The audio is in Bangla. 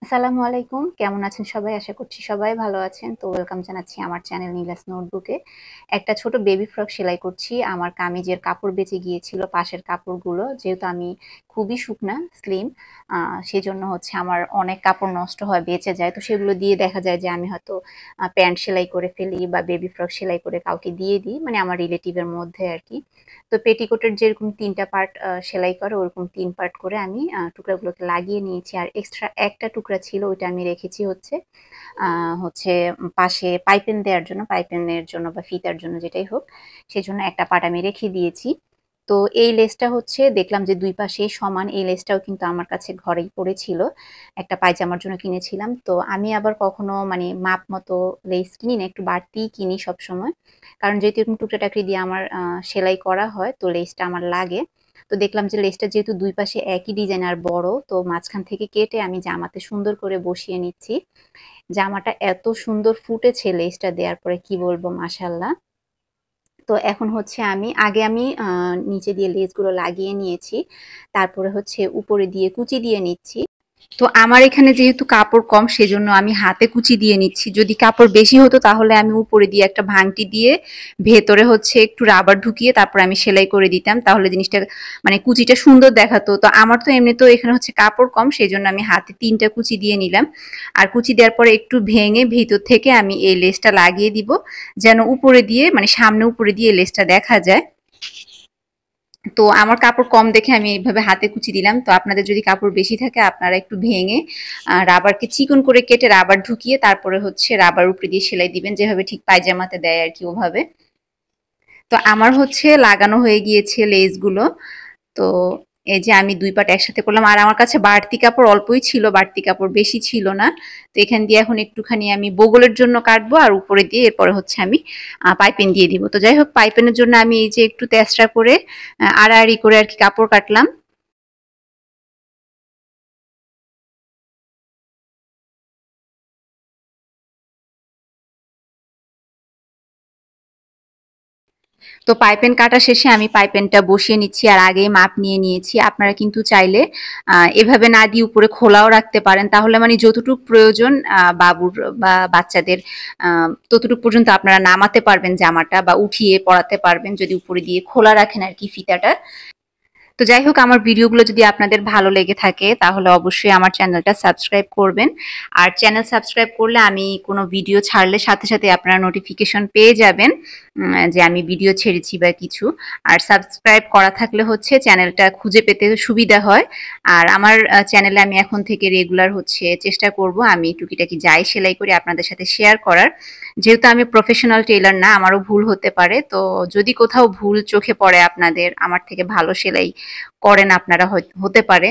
আসসালামু আলাইকুম। কেমন আছেন সবাই? আশা করছি সবাই ভালো আছেন। তো ওয়েলকাম জানাচ্ছি আমার চ্যানেল নীলাস নোটবুকে। একটা ছোট বেবি ফ্রক সেলাই করছি। আমার কামিজের কাপড় বেঁচে গিয়েছিল, পাশের কাপড়গুলো। যেহেতু আমি খুবই শুকনা, স্লিম, আ সেজন্য হচ্ছে আমার অনেক কাপড় নষ্ট হয়, বেঁচে যায়। তো সেগুলো দিয়ে দেখা যায় যে আমি হয়তো প্যান্ট সেলাই করে ফেলি বা বেবি ফ্রক সেলাই করে কাউকে দিয়ে দিই। মানে আমার রিলেটিভের মধ্যে আরকি। তো পেটিকোটের যেরকম ৩ টা পার্ট সেলাই করে ওরকম ৩ পার্ট করে আমি টুকরাগুলোকে লাগিয়ে নিয়েছি। আর এক্সট্রা একটা টুকরা ছিল ওইটা আমি রেখেছি হচ্ছে আ হচ্ছে পাশে পাইপিং দেওয়ার জন্য, পাইপিংয়ের জন্য বা ফিতার জন্য যেটাই হোক, সেজন্য একটা পার্ট আমি রেখে দিয়েছি। তো এই লেসটা হচ্ছে দেখলাম যে ২ পাশেই সমান। এই লেসটাও কিন্তু আমার কাছে ঘরেই পড়েছিল। একটা পায়জামার জন্য কিনেছিলাম। তো আমি আবার কখনো মানে মাপ মতো লেস কিনি না, একটু বাড়তিই কিনি সবসময়। কারণ যেহেতু এরকম টুকরা-টাকরি দিয়ে আমার সেলাই করা হয়, তো লেসটা আমার লাগে। তো দেখলাম যে লেসটা যেহেতু ২ পাশে একই ডিজাইন আর বড়, তো মাঝখান থেকে কেটে আমি জামাতে সুন্দর করে বসিয়ে নিচ্ছি। জামাটা এত সুন্দর ফুটেছে লেসটা দেওয়ার পরে কি বলবো মাশাআল্লাহ। তো এখন হচ্ছে আমি নিচে দিয়ে লেসগুলো লাগিয়ে নিয়েছি। তারপরে হচ্ছে উপরে দিয়ে কুচি দিয়ে নিচ্ছি। তো আমার এখানে যেহেতু কাপড় কম সেজন্য আমি হাতে কুচি দিয়ে নিচ্ছি। যদি কাপড় বেশি হতো তাহলে আমি উপরে দিয়ে একটা ভাঙটি দিয়ে ভেতরে হচ্ছে একটু রাবার ঢুকিয়ে তারপরে আমি সেলাই করে দিতাম। তাহলে জিনিসটা মানে কুচিটা সুন্দর দেখাতো। তো আমার তো এমনিতেও এখানে হচ্ছে কাপড় কম সেজন্য আমি হাতে ৩ টা কুচি দিয়ে নিলাম। আর কুচি দেওয়ার পরে একটু ভেঙে ভিতর থেকে আমি এই লেসটা লাগিয়ে দিব। যেন উপরে দিয়ে মানে সামনে উপরে দিয়ে লেসটা দেখা যায়। তো আমার কাপড় কম দেখে আমি এইভাবে হাতে কুচি দিলাম। তো আপনাদের যদি কাপড় বেশি থাকে আপনারা একটু ভেঙে রাবারকে চিকন করে কেটে রাবার ঢুকিয়ে তারপরে হচ্ছে রাবার উপরে দিয়ে সেলাই দিবেন, যেভাবে ঠিক পায়জামাতে দেয় আর কি ওভাবে। তো আমার হচ্ছে লাগানো হয়ে গিয়েছে লেসগুলো। তো এই যে আমি ২ পার্ট একসাথে করলাম। আর আমার কাছে বাড়তি কাপড় অল্পই ছিল, বাড়তি কাপড় বেশি ছিল না। তো এখান দিয়ে এখন একটুখানি আমি বগলের জন্য কাটবো আর উপরে দিয়ে এরপরে হচ্ছে আমি পাইপিং দিয়ে দিব। তো যাই হোক, পাইপিংয়ের জন্য আমি এই যে একটু তেস্তা করে আড়াআড়ি করে আরকি কাপড় কাটলাম। তো পাইপেন কাটা শেষে আমি পাইপেনটা বসিয়ে নিচ্ছি আর আগেই মাপ নিয়ে নিয়েছি। আপনারা কিন্তু চাইলে এভাবে না দিয়ে উপরে খোলাও রাখতে পারেন। তাহলে মানে যতটুক প্রয়োজন বাবুর বা বাচ্চাদের ততটুক পর্যন্ত আপনারা নামাতে পারবেন জামাটা বা উঠিয়ে পরাতে পারবেন যদি উপরে দিয়ে খোলা রাখেন আরকি ফিতাটা। তো যাই হোক, আমার ভিডিওগুলো যদি আপনাদের ভালো লেগে থাকে তাহলে অবশ্যই আমার চ্যানেলটা সাবস্ক্রাইব করবেন। আর চ্যানেল সাবস্ক্রাইব করলে আমি কোনো ভিডিও ছাড়লে সাথে সাথে আপনারা নোটিফিকেশন পেয়ে যাবেন যে আমি ভিডিও ছেড়েছি বা কিছু। আর সাবস্ক্রাইব করা থাকলে হচ্ছে চ্যানেলটা খুঁজে পেতে সুবিধা হয়। আর আমার চ্যানেলে আমি এখন থেকে রেগুলার হচ্ছে চেষ্টা করব আমি টুকিটাকি যাই সেলাই করি আপনাদের সাথে শেয়ার করার। যেহেতু আমি প্রফেশনাল টেইলার না, আমারও ভুল হতে পারে। তো যদি কোথাও ভুল চোখে পড়ে আপনাদের, আমার থেকে ভালো সেলাই করেন আপনারা, হতে পারে।